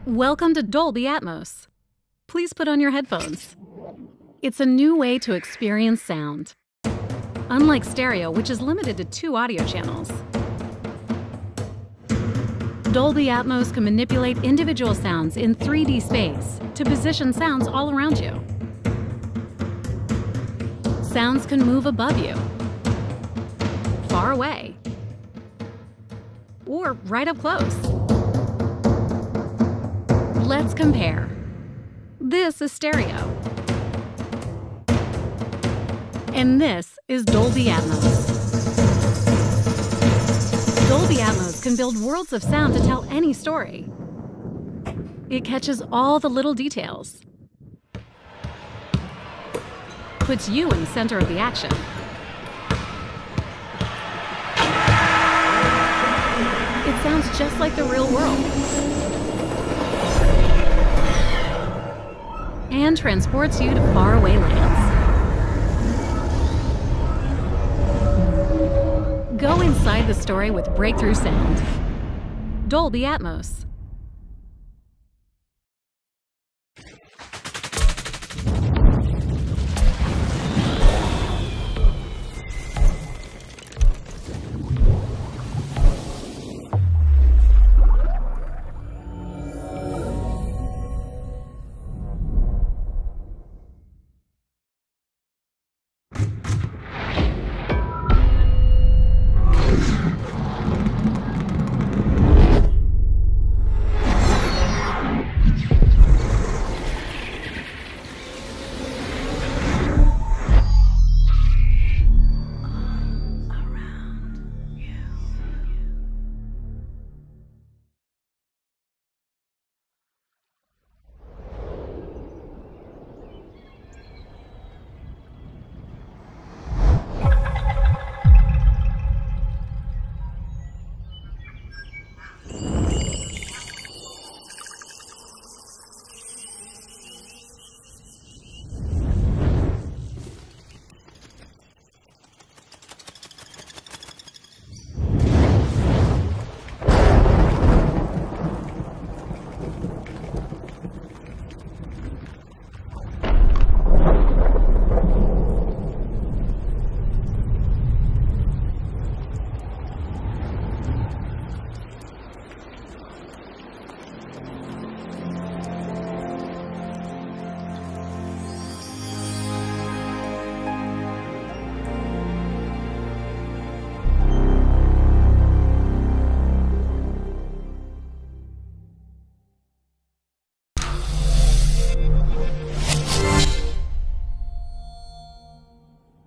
Welcome to Dolby Atmos. Please put on your headphones. It's a new way to experience sound. Unlike stereo, which is limited to 2 audio channels, Dolby Atmos can manipulate individual sounds in 3D space to position sounds all around you. Sounds can move above you, far away, or right up close. Let's compare. This is stereo. And this is Dolby Atmos. Dolby Atmos can build worlds of sound to tell any story. It catches all the little details, puts you in the center of the action, it sounds just like the real world, and transports you to faraway lands. Go inside the story with breakthrough sound. Dolby Atmos.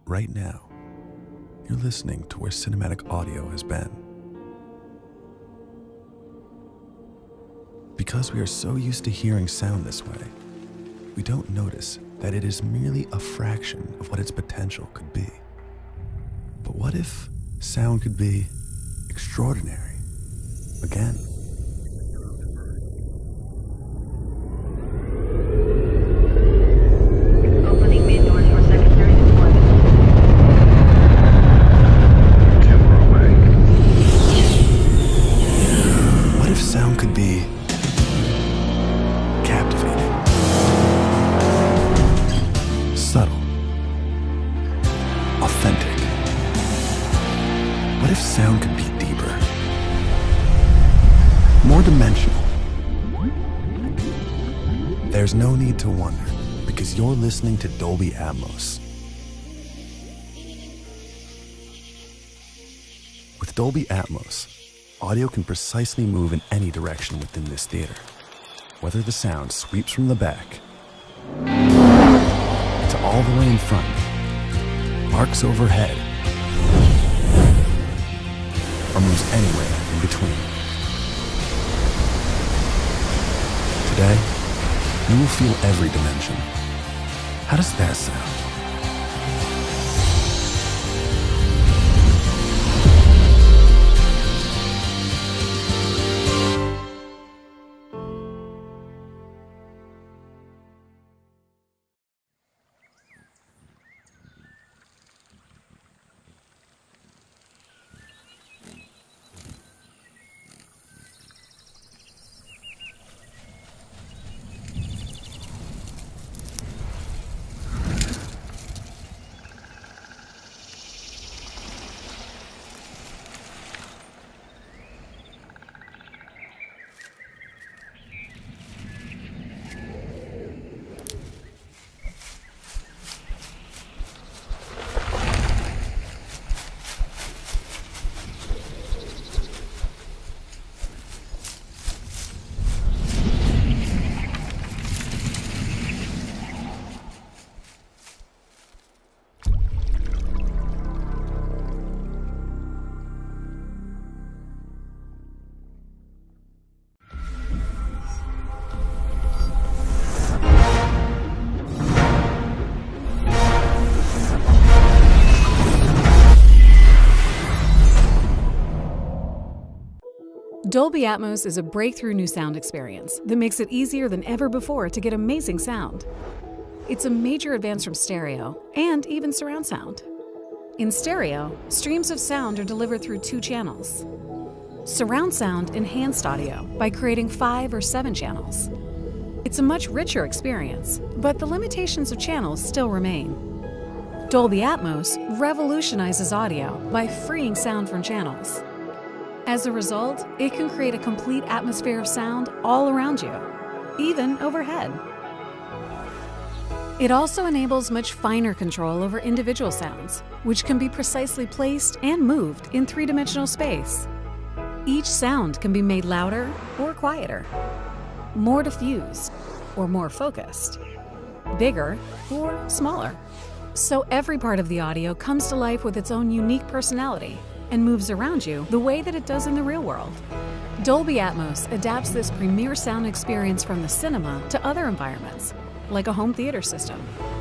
Right now, you're listening to where cinematic audio has been. Because we are so used to hearing sound this way, we don't notice that it is merely a fraction of what its potential could be. But what if sound could be extraordinary again? What if sound could be deeper, more dimensional? There's no need to wonder, because you're listening to Dolby Atmos. With Dolby Atmos, audio can precisely move in any direction within this theater, whether the sound sweeps from the back to all the way in front, arcs overhead, or moves anywhere in between. Today, you will feel every dimension, How does that sound? Dolby Atmos is a breakthrough new sound experience that makes it easier than ever before to get amazing sound. It's a major advance from stereo and even surround sound. In stereo, streams of sound are delivered through 2 channels. Surround sound enhanced audio by creating 5 or 7 channels. It's a much richer experience, but the limitations of channels still remain. Dolby Atmos revolutionizes audio by freeing sound from channels. As a result, it can create a complete atmosphere of sound all around you, even overhead. It also enables much finer control over individual sounds, which can be precisely placed and moved in 3-dimensional space. Each sound can be made louder or quieter, more diffused or more focused, bigger or smaller. So every part of the audio comes to life with its own unique personality and moves around you the way that it does in the real world. Dolby Atmos adapts this premier sound experience from the cinema to other environments, like a home theater system,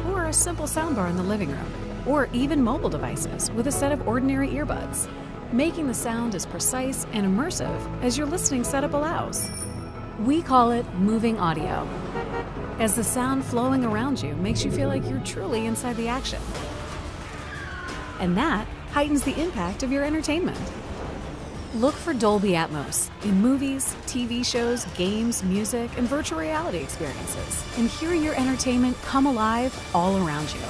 or a simple soundbar in the living room, or even mobile devices with a set of ordinary earbuds, making the sound as precise and immersive as your listening setup allows. We call it moving audio, as the sound flowing around you makes you feel like you're truly inside the action. And that heightens the impact of your entertainment. Look for Dolby Atmos in movies, TV shows, games, music, and virtual reality experiences, and hear your entertainment come alive all around you.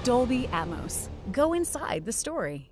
Dolby Atmos. Go inside the story.